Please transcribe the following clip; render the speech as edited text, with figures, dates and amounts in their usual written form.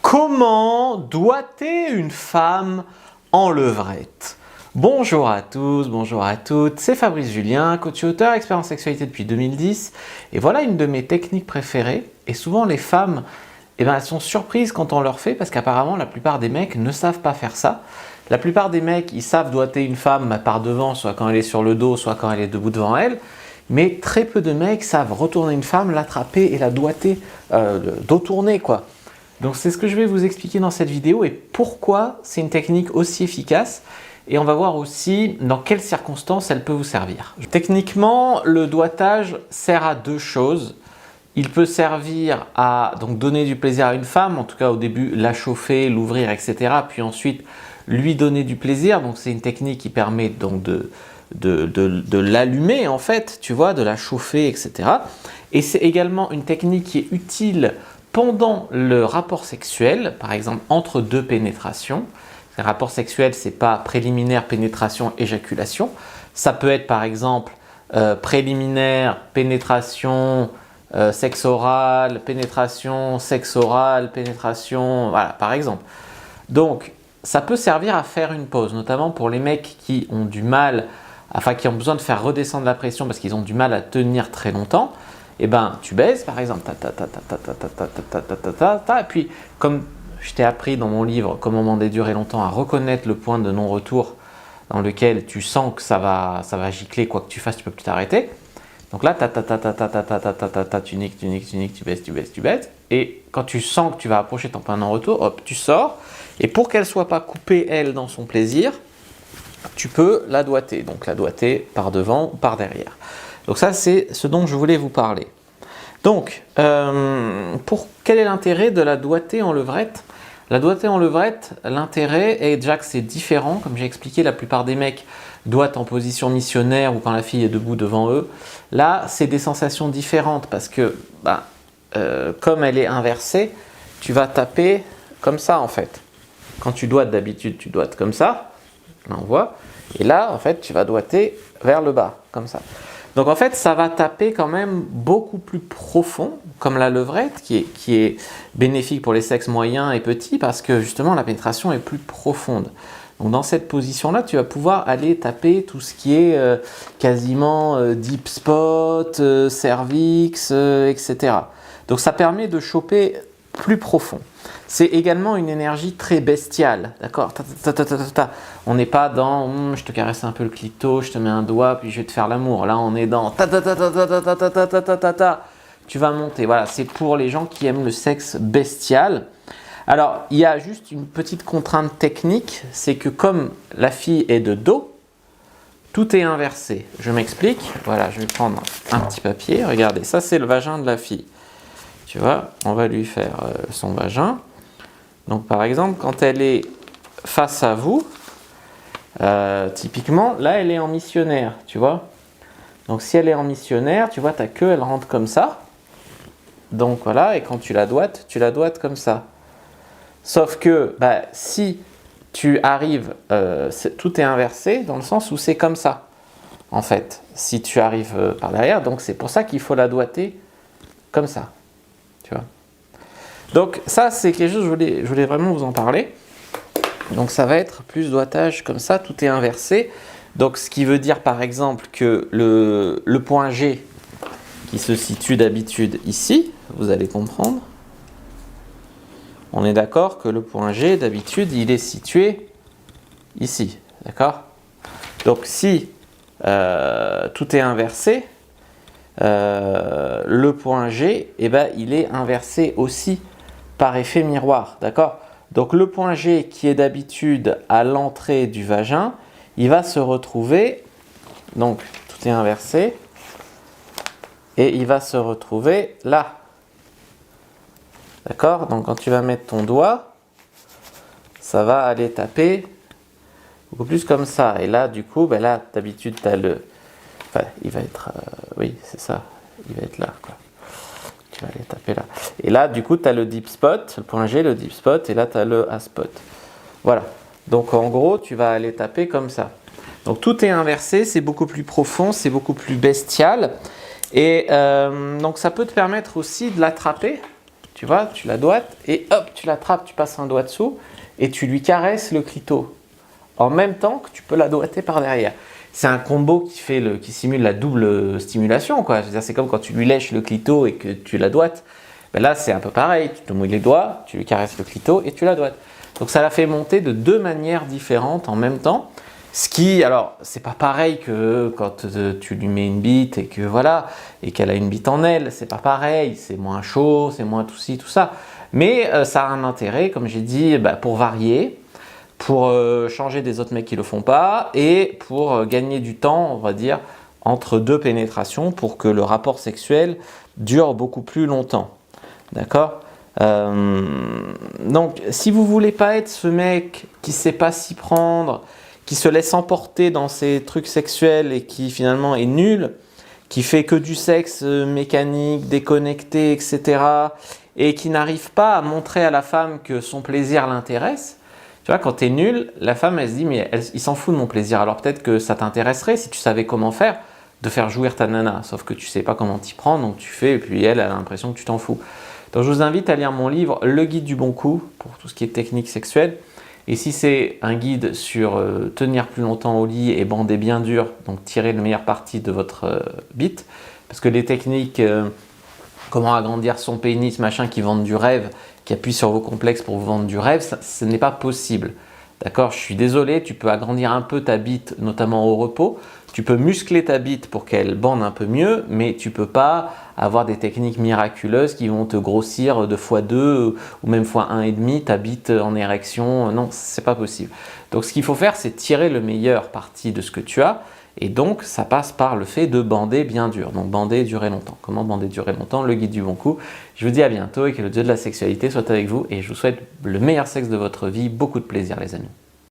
Comment doigter une femme en levrette? Bonjour à tous, bonjour à toutes, c'est Fabrice Julien, coach et auteur, expert en sexualité depuis 2010. Et voilà une de mes techniques préférées. Et souvent les femmes, elles sont surprises quand on leur fait parce qu'apparemment la plupart des mecs ne savent pas faire ça. La plupart des mecs, ils savent doigter une femme par devant, soit quand elle est sur le dos, soit quand elle est debout devant elle. Mais très peu de mecs savent retourner une femme, l'attraper et la doigter, dos tourné quoi. Donc c'est ce que je vais vous expliquer dans cette vidéo et pourquoi c'est une technique aussi efficace. Et on va voir aussi dans quelles circonstances elle peut vous servir. Techniquement, le doigtage sert à deux choses. Il peut servir à donner du plaisir à une femme, en tout cas au début la chauffer, l'ouvrir, etc. Puis ensuite lui donner du plaisir. Donc c'est une technique qui permet donc de l'allumer en fait, tu vois, de la chauffer, etc. Et c'est également une technique qui est utile pendant le rapport sexuel, par exemple entre deux pénétrations. Le rapport sexuel, c'est pas préliminaire, pénétration, éjaculation. Ça peut être par exemple préliminaire, pénétration, sexe oral, pénétration, sexe oral, pénétration, voilà par exemple. Donc ça peut servir à faire une pause, notamment pour les mecs qui ont du mal, qui ont besoin de faire redescendre la pression parce qu'ils ont du mal à tenir très longtemps. Et ben tu baises par exemple, et puis comme je t'ai appris dans mon livre Comment demander durer longtemps à reconnaître le point de non-retour dans lequel tu sens que ça va gicler, quoi que tu fasses, tu peux plus t'arrêter. Donc là, tu niques, tu baisses. Et quand tu sens que tu vas approcher ton point de non-retour, hop, tu sors. Et pour qu'elle ne soit pas coupée, elle, dans son plaisir, tu peux la doigter. Donc la doigter par devant ou par derrière. Donc ça, c'est ce dont je voulais vous parler. Donc, quel est l'intérêt de la doigter en levrette? La doigter en levrette, l'intérêt est déjà que c'est différent. Comme j'ai expliqué, la plupart des mecs doigtent en position missionnaire ou quand la fille est debout devant eux. Là, c'est des sensations différentes parce que, comme elle est inversée, tu vas taper comme ça en fait. Quand tu doites d'habitude, tu doites comme ça. Là, on voit. Et là, en fait, tu vas doigter vers le bas, comme ça. Donc en fait, ça va taper quand même beaucoup plus profond, comme la levrette, qui est bénéfique pour les sexes moyens et petits, parce que justement la pénétration est plus profonde. Donc dans cette position-là, tu vas pouvoir aller taper tout ce qui est quasiment deep spot, cervix, etc. Donc ça permet de choper plus profond. C'est également une énergie très bestiale, d'accord? On n'est pas dans je te caresse un peu le clito, je te mets un doigt, puis je vais te faire l'amour. Là, on est dans tu vas monter. Voilà, c'est pour les gens qui aiment le sexe bestial. Alors, il y a juste une petite contrainte technique, c'est que comme la fille est de dos, tout est inversé. Je m'explique. Voilà, je vais prendre un petit papier. Regardez, ça c'est le vagin de la fille. Tu vois, on va lui faire son vagin. Donc par exemple, quand elle est face à vous, typiquement, là elle est en missionnaire, tu vois. Donc si elle est en missionnaire, tu vois, ta queue elle rentre comme ça. Donc voilà, et quand tu la doigtes comme ça. Sauf que si tu arrives, tout est inversé dans le sens où c'est comme ça, en fait. Si tu arrives par derrière, donc c'est pour ça qu'il faut la doigter comme ça. Tu vois. Donc ça c'est quelque chose, je voulais vraiment vous en parler. Donc ça va être plus doigtage comme ça, tout est inversé. Donc ce qui veut dire par exemple que le point G qui se situe d'habitude ici, vous allez comprendre. On est d'accord que le point G d'habitude il est situé ici, d'accord? Donc si tout est inversé, le point G, il est inversé aussi par effet miroir, d'accord? Donc le point G qui est d'habitude à l'entrée du vagin, il va se retrouver, donc tout est inversé, et il va se retrouver là, d'accord? Donc quand tu vas mettre ton doigt, ça va aller taper beaucoup plus comme ça, et là du coup, là d'habitude tu as il va être, oui c'est ça, il va être là quoi. Tu vas aller taper là. Et là du coup tu as le deep spot, le point G, le deep spot, et là tu as le A spot. Voilà, donc en gros tu vas aller taper comme ça. Donc tout est inversé, c'est beaucoup plus profond, c'est beaucoup plus bestial. Et donc ça peut te permettre aussi de l'attraper tu vois, tu la doigtes et hop, tu l'attrapes, tu passes un doigt dessous et tu lui caresses le clito en même temps que tu peux la doigter par derrière. C'est un combo qui simule la double stimulation, quoi. Je veux dire, c'est comme quand tu lui lèches le clito et que tu la doigtes. Ben là, c'est un peu pareil. Tu te mouilles les doigts, tu lui caresses le clito et tu la doigtes. Donc ça la fait monter de deux manières différentes en même temps. Ce qui, alors, c'est pas pareil que quand tu lui mets une bite et que voilà, et qu'elle a une bite en elle. C'est pas pareil. C'est moins chaud, c'est moins tout ci, tout ça. Mais ça a un intérêt, comme j'ai dit, pour varier, pour changer des autres mecs qui ne le font pas et pour gagner du temps, on va dire, entre deux pénétrations pour que le rapport sexuel dure beaucoup plus longtemps. D'accord? Donc, si vous ne voulez pas être ce mec qui ne sait pas s'y prendre, qui se laisse emporter dans ses trucs sexuels et qui finalement est nul, qui fait que du sexe mécanique, déconnecté, etc., et qui n'arrive pas à montrer à la femme que son plaisir l'intéresse, tu vois, quand tu es nul, la femme, elle se dit, mais il s'en fout de mon plaisir. Alors peut-être que ça t'intéresserait, si tu savais comment faire, de faire jouir ta nana. Sauf que tu sais pas comment t'y prendre, donc tu fais, et puis elle a l'impression que tu t'en fous. Donc je vous invite à lire mon livre, Le Guide du Bon Coup, pour tout ce qui est technique sexuelle. Et si c'est un guide sur tenir plus longtemps au lit et bander bien dur, donc tirer le meilleur parti de votre bite, parce que les techniques, comment agrandir son pénis, machin, qui vendent du rêve, qui appuie sur vos complexes pour vous vendre du rêve, ce n'est pas possible. D'accord? Je suis désolé, tu peux agrandir un peu ta bite, notamment au repos. Tu peux muscler ta bite pour qu'elle bande un peu mieux, mais tu ne peux pas avoir des techniques miraculeuses qui vont te grossir de x2 ou même x1,5 ta bite en érection. Non, c'est pas possible. Donc ce qu'il faut faire, c'est tirer le meilleur parti de ce que tu as. Et donc, ça passe par le fait de bander bien dur. Donc, bander et durer longtemps. Comment bander et durer longtemps? Le guide du bon coup. Je vous dis à bientôt et que le dieu de la sexualité soit avec vous. Et je vous souhaite le meilleur sexe de votre vie. Beaucoup de plaisir, les amis.